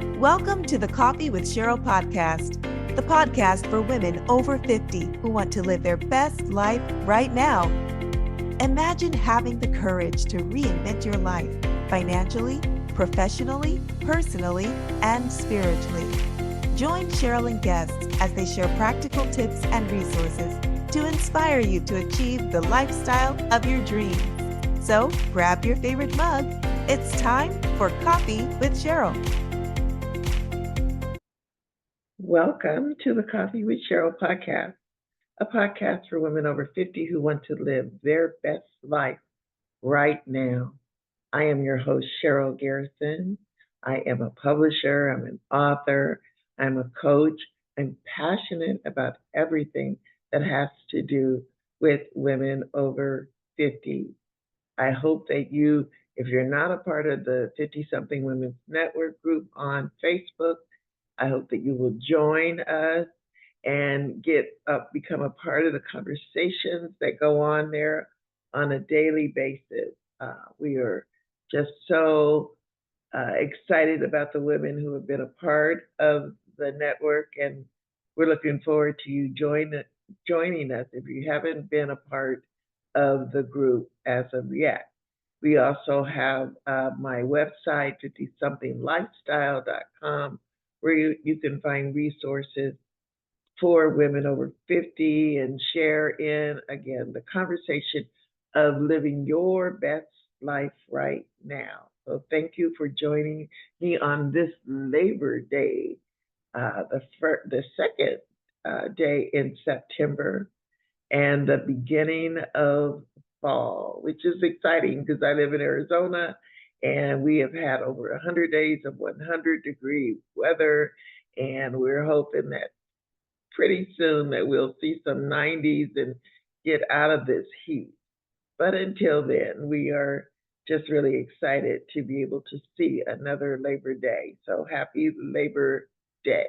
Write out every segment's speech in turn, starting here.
Welcome to the Coffee with Cheryl podcast, the podcast for women over 50 who want to live their best life right now. Imagine having the courage to reinvent your life financially, professionally, personally, and spiritually. Join Cheryl and guests as they share practical tips and resources to inspire you to achieve the lifestyle of your dreams. So grab your favorite mug. It's time for Coffee with Cheryl. Welcome to the Coffee with Cheryl podcast, a podcast for women over 50 who want to live their best life right now. I am your host, Cheryl Garrison. I am a publisher, I'm an author, I'm a coach. I'm passionate about everything that has to do with women over 50. I hope that you, if you're not a part of the 50 something Women's Network group on Facebook, I hope that you will join us and become a part of the conversations that go on there on a daily basis. We are just so excited about the women who have been a part of the network, and we're looking forward to you joining us if you haven't been a part of the group as of yet. We also have my website, 50somethinglifestyle.com, where you can find resources for women over 50 and share in, again, the conversation of living your best life right now. So thank you for joining me on this Labor Day, the second day in September and the beginning of fall, which is exciting because I live in Arizona and we have had over 100 days of 100-degree weather, and we're hoping that pretty soon that we'll see some 90s and get out of this heat. But until then, we are just really excited to be able to see another Labor Day. So happy Labor Day.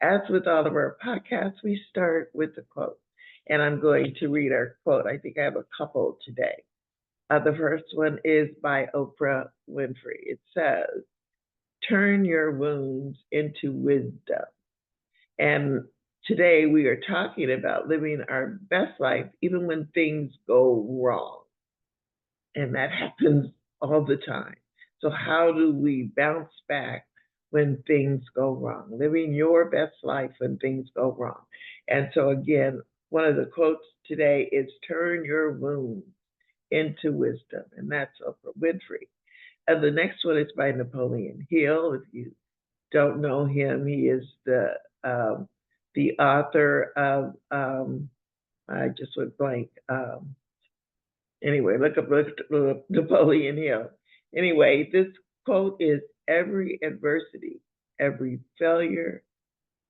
As with all of our podcasts, we start with the quote. And I'm going to read our quote. I think I have a couple today. The first one is by Oprah Winfrey. It says, "Turn your wounds into wisdom." And today we are talking about living our best life even when things go wrong. And that happens all the time. So how do we bounce back when things go wrong? Living your best life when things go wrong. And so again, one of the quotes today is "turn your wounds into wisdom," and that's Oprah Winfrey. And the next one is by Napoleon Hill. If you don't know him, he is the author of I just went blank. Anyway, look up Napoleon Hill. Anyway, this quote is, "Every adversity, every failure,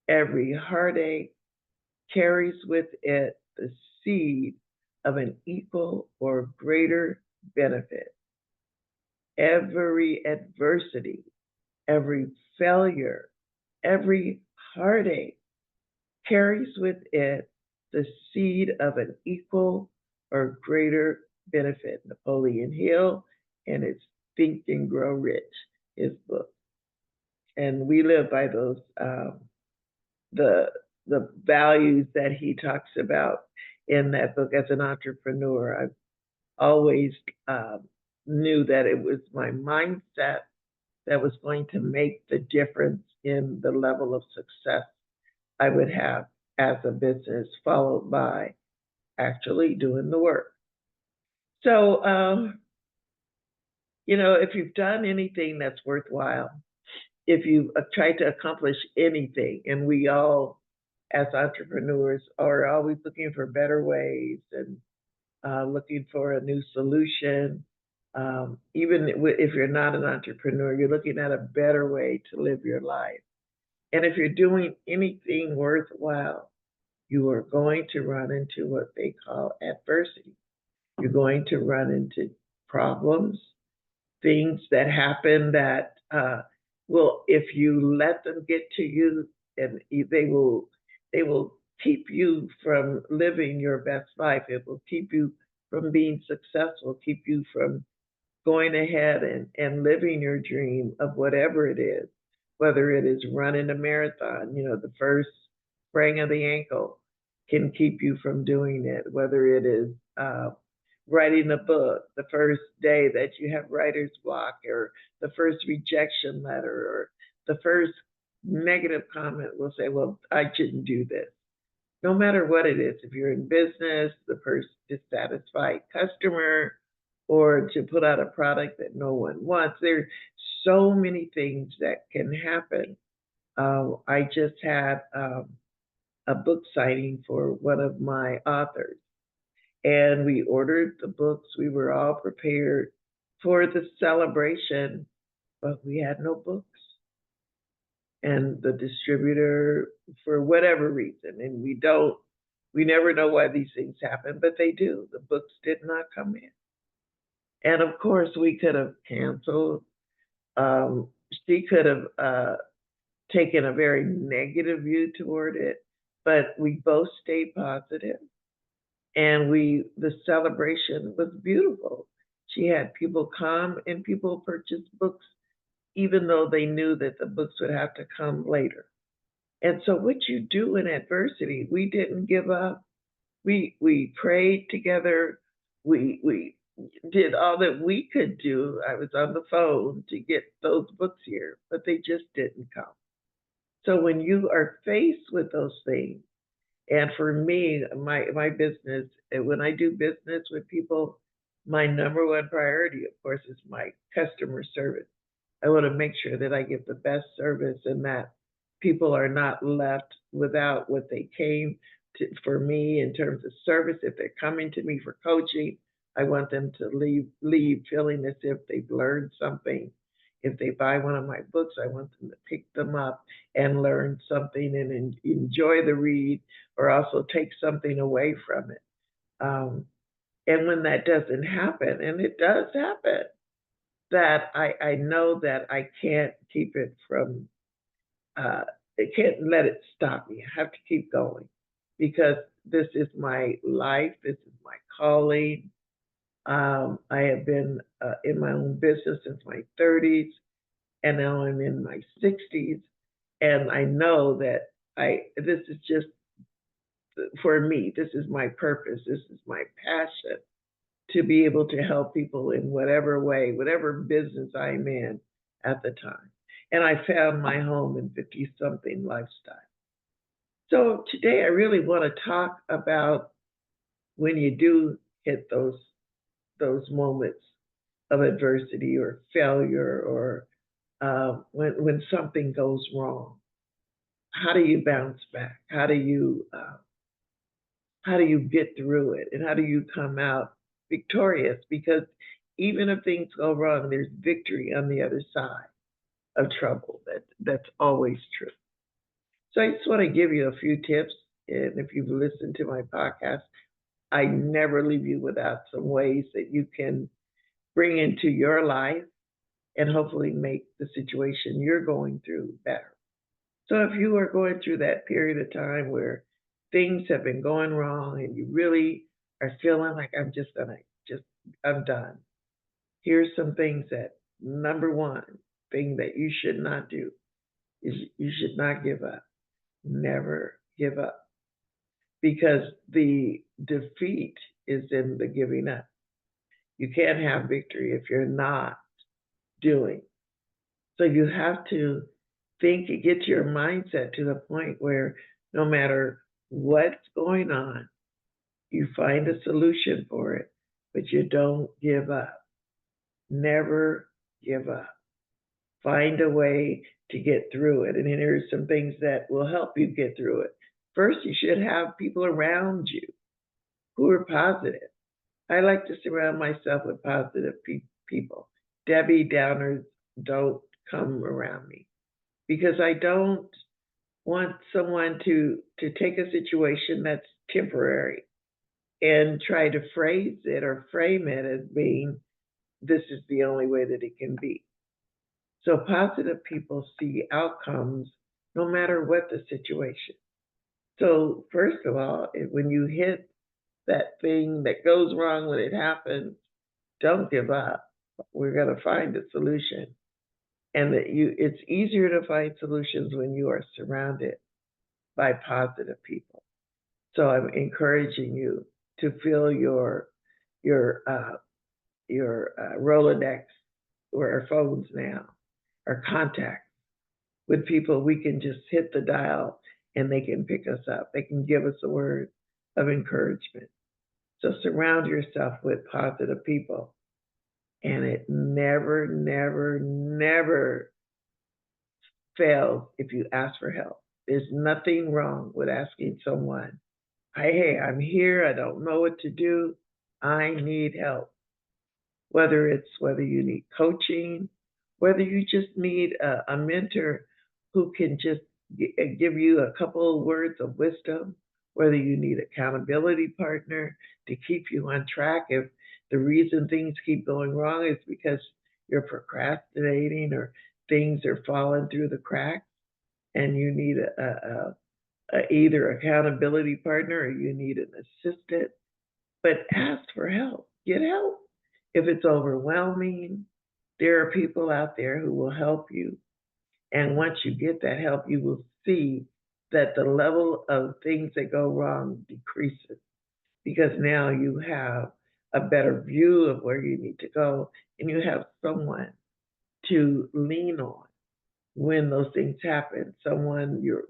every heartache carries with it the seed of an equal or greater benefit. Every adversity, every failure, every heartache carries with it the seed of an equal or greater benefit." Napoleon Hill, and it's Think and Grow Rich, his book. And we live by those the values that he talks about in that book. As an entrepreneur, I've always knew that it was my mindset that was going to make the difference in the level of success I would have as a business, followed by actually doing the work. So, if you've done anything that's worthwhile, if you've tried to accomplish anything, and we all, as entrepreneurs, are always looking for better ways and looking for a new solution. Even if you're not an entrepreneur, you're looking at a better way to live your life. And if you're doing anything worthwhile, you are going to run into what they call adversity. You're going to run into problems, things that happen that will, if you let them get to you, and they will keep you from living your best life. It will keep you from being successful, keep you from going ahead and living your dream of whatever it is whether it is running a marathon, the first sprain of the ankle can keep you from doing it, whether it is writing a book, the first day that you have writer's block, or the first rejection letter, or the first negative comment will say, well, I shouldn't do this. No matter what it is, if you're in business, the first dissatisfied customer, or to put out a product that no one wants, there's so many things that can happen. I just had a book signing for one of my authors, and we ordered the books. We were all prepared for the celebration, but we had no books. And the distributor, for whatever reason, and we never know why these things happen, but they do. The books did not come in. And of course, we could have canceled. Um, she could have taken a very negative view toward it, but we both stayed positive, and the celebration was beautiful. She had people come and people purchase books, even though they knew that the books would have to come later. And so, what you do in adversity, we didn't give up. We prayed together. We did all that we could do. I was on the phone to get those books here, but they just didn't come. So when you are faced with those things, and for me, my business, when I do business with people, my number one priority, of course, is my customer service. I want to make sure that I give the best service and that people are not left without what they came for me in terms of service. If they're coming to me for coaching, I want them to leave feeling as if they've learned something. If they buy one of my books, I want them to pick them up and learn something and enjoy the read, or also take something away from it. Um, and when that doesn't happen, and it does happen, that I know that I can't keep it from, I can't let it stop me. I have to keep going, because this is my life, this is my calling. I have been in my own business since my 30s, and now I'm in my 60s, and I know that this is just for me. This is my purpose. This is my passion, to be able to help people in whatever way, whatever business I'm in at the time. And I found my home in 50 something lifestyle. So today I really want to talk about when you do hit those moments of adversity or failure, or when something goes wrong. How do you bounce back? How do you get through it, and how do you come out victorious? Because even if things go wrong, there's victory on the other side of trouble. That's always true. So I just want to give you a few tips, and if you've listened to my podcast, I never leave you without some ways that you can bring into your life and hopefully make the situation you're going through better. So if you are going through that period of time where things have been going wrong and you really are feeling like I'm done, here's some things that, number one thing that you should not do is you should not give up. Never give up, because the defeat is in the giving up. You can't have victory if you're not doing. So you have to get your mindset to the point where no matter what's going on, you find a solution for it, but you don't give up. Never give up. Find a way to get through it. And here's some things that will help you get through it. First, you should have people around you who are positive. I like to surround myself with positive people. Debbie Downers don't come around me, because I don't want someone to take a situation that's temporary and try to phrase it or frame it as being, this is the only way that it can be. So positive people see outcomes no matter what the situation. So first of all, when you hit that thing that goes wrong, when it happens, don't give up. We're going to find a solution. and that it's easier to find solutions when you are surrounded by positive people. So I'm encouraging you to fill your Rolodex or our phones now, our contacts with people we can just hit the dial and they can pick us up. They can give us a word of encouragement. So surround yourself with positive people. And it never, never, never fails if you ask for help. There's nothing wrong with asking someone, hey, I'm here. I don't know what to do. I need help. Whether you need coaching, whether you just need a mentor who can just give you a couple of words of wisdom, whether you need accountability partner to keep you on track. If the reason things keep going wrong is because you're procrastinating or things are falling through the cracks and you need either accountability partner or you need an assistant, but ask for help. Get help. If it's overwhelming, there are people out there who will help you. And once you get that help, you will see that the level of things that go wrong decreases because now you have a better view of where you need to go and you have someone to lean on when those things happen.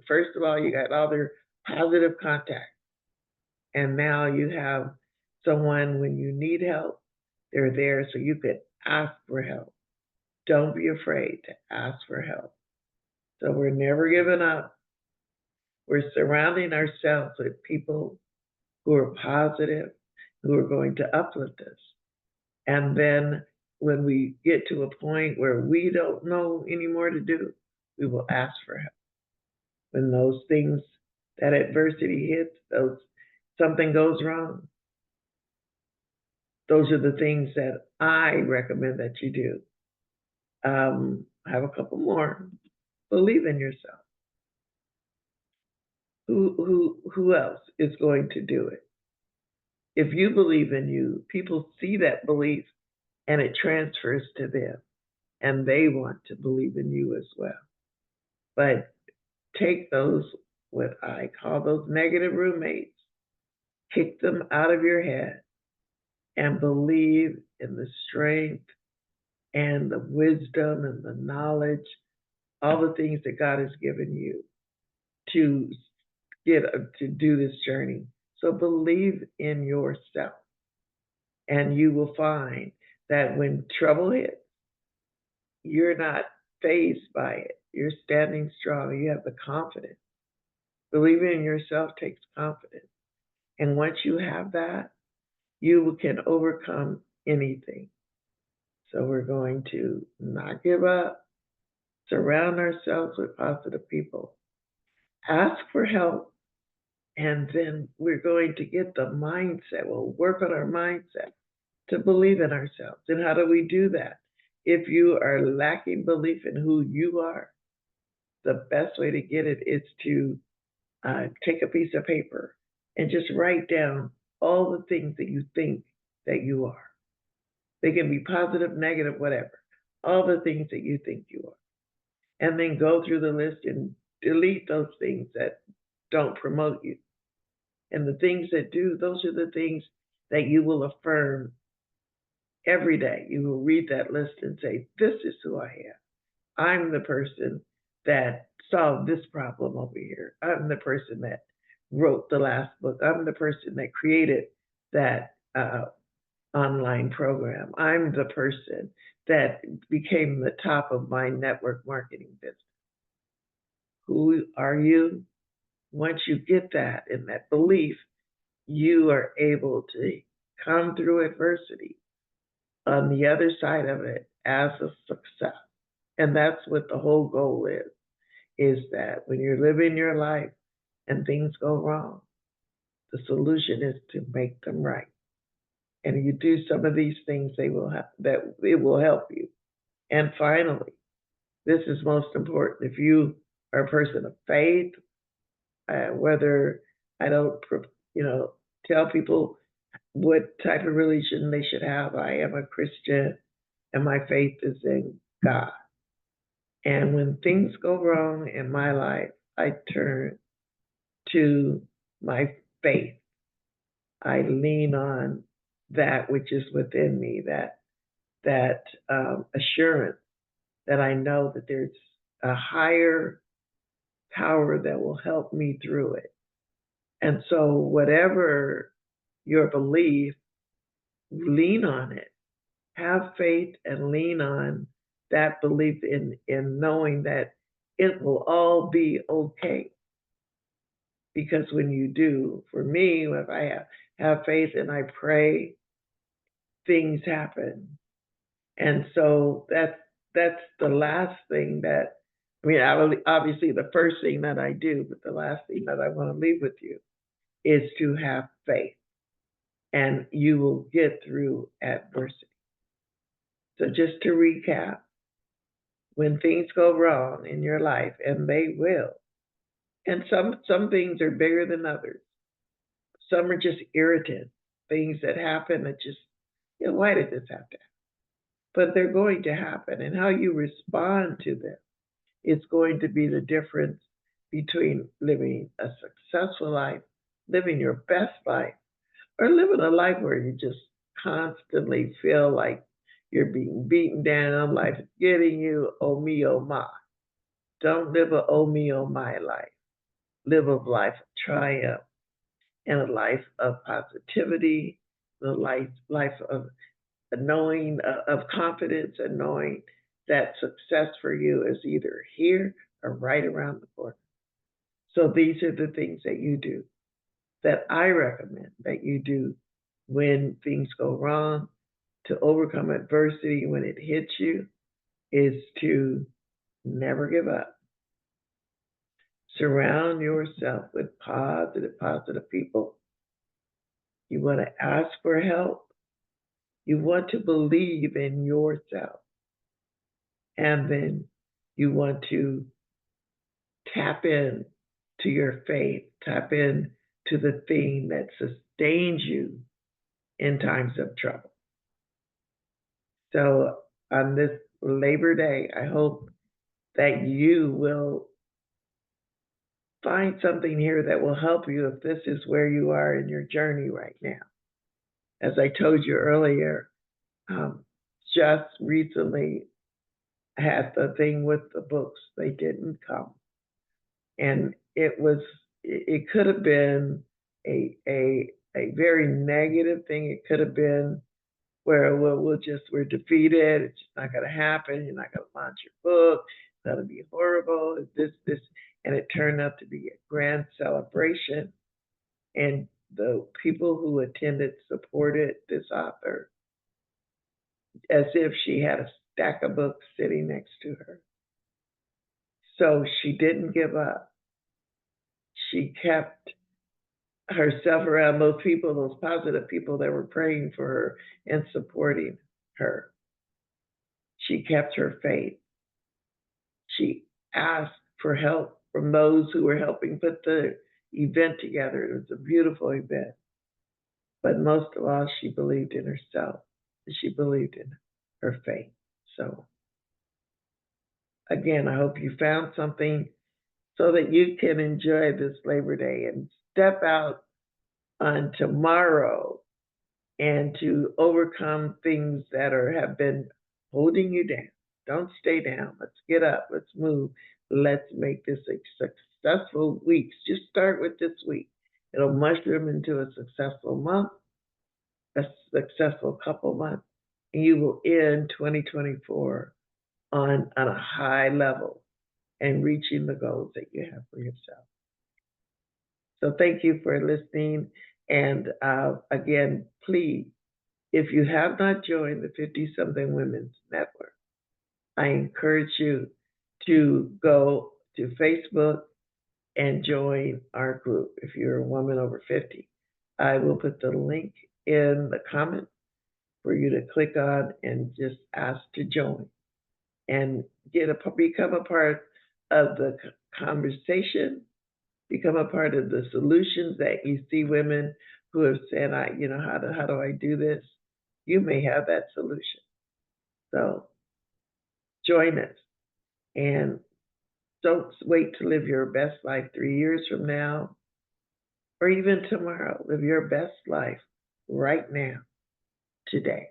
First of all, you got all their positive contacts. And now you have someone when you need help, they're there so you can ask for help. Don't be afraid to ask for help. So we're never giving up. We're surrounding ourselves with people who are positive, who are going to uplift us. And then when we get to a point where we don't know any more to do, we will ask for help. When those things, that adversity hits, something goes wrong, those are the things that I recommend that you do. I have a couple more. Believe in yourself. Who else is going to do it? If you believe in you, people see that belief and it transfers to them and they want to believe in you as well. But take those, what I call those negative roommates, kick them out of your head and believe in the strength and the wisdom and the knowledge, all the things that God has given you to to do this journey. So believe in yourself, and you will find that when trouble hits, you're not fazed by it. You're standing strong. You have the confidence. Believing in yourself takes confidence. And once you have that, you can overcome anything. So we're going to not give up, surround ourselves with positive people, ask for help, and then we're going to get the mindset. We'll work on our mindset to believe in ourselves. And how do we do that? If you are lacking belief in who you are, the best way to get it is to take a piece of paper and just write down all the things that you think that you are. They can be positive, negative, whatever. All the things that you think you are. And then go through the list and delete those things that don't promote you. And the things that do, those are the things that you will affirm every day. You will read that list and say, this is who I am. I'm the person that solved this problem over here. I'm the person that wrote the last book. I'm the person that created that online program. I'm the person that became the top of my network marketing business. Who are you? Once you get that and that belief, you are able to come through adversity on the other side of it as a success. And that's what the whole goal is that when you're living your life and things go wrong, the solution is to make them right. And you do some of these things, that it will help you. And finally, this is most important. If you are a person of faith, whether I don't, tell people what type of religion they should have. I am a Christian, and my faith is in God. And when things go wrong in my life, I turn to my faith. I lean on that which is within me, that assurance that I know that there's a higher power that will help me through it. And so, whatever your belief, lean on it. Have faith and lean on that belief in knowing that it will all be okay. Because when you do, for me, if I have faith and I pray, things happen. And so that's the last thing that I mean, obviously the first thing that I do, but the last thing that I want to leave with you is to have faith, and you will get through adversity. So just to recap, when things go wrong in your life, and they will, and some things are bigger than others. Some are just irritant things that happen that just, why did this have to happen? But they're going to happen, and how you respond to them is going to be the difference between living a successful life, living your best life, or living a life where you just constantly feel like you're being beaten down, life is getting you, oh me, oh my. Don't live a oh me, oh my life. Live a life of triumph and a life of positivity, the life of knowing, of confidence, and knowing that success for you is either here or right around the corner. So these are the things that you do, that I recommend that you do when things go wrong to overcome adversity when it hits you, is to never give up. Surround yourself with positive people. You want to ask for help. You want to believe in yourself. And then you want to tap in to your faith, tap in to the thing that sustains you in times of trouble. So on this Labor Day, I hope that you will find something here that will help you if this is where you are in your journey right now. As I told you earlier, um, just recently had the thing with the books, they didn't come. And it could have been a very negative thing. It could have been where we're defeated. It's just not going to happen. You're not going to launch your book. That'll be horrible. This, and it turned out to be a grand celebration. And the people who attended supported this author as if she had a stack of books sitting next to her. So she didn't give up. She kept herself around those people, those positive people that were praying for her and supporting her. She kept her faith. She asked for help from those who were helping put the event together. It was a beautiful event. But most of all, she believed in herself. She believed in her faith. So, again, I hope you found something so that you can enjoy this Labor Day and step out on tomorrow and to overcome things that have been holding you down. Don't stay down. Let's get up. Let's move. Let's make this a successful week. Just start with this week. It'll mushroom into a successful month, a successful couple months, and you will end 2024 on a high level and reaching the goals that you have for yourself. So thank you for listening. And again, please, if you have not joined the 50 Something Women's Network, I encourage you to go to Facebook and join our group if you're a woman over 50. I will put the link in the comments for you to click on and just ask to join and become a part of the conversation, become a part of the solutions that you see women who have said, how do I do this? You may have that solution. So join us. And don't wait to live your best life 3 years from now or even tomorrow. Live your best life right now, today.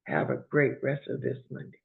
Have a great rest of this Monday.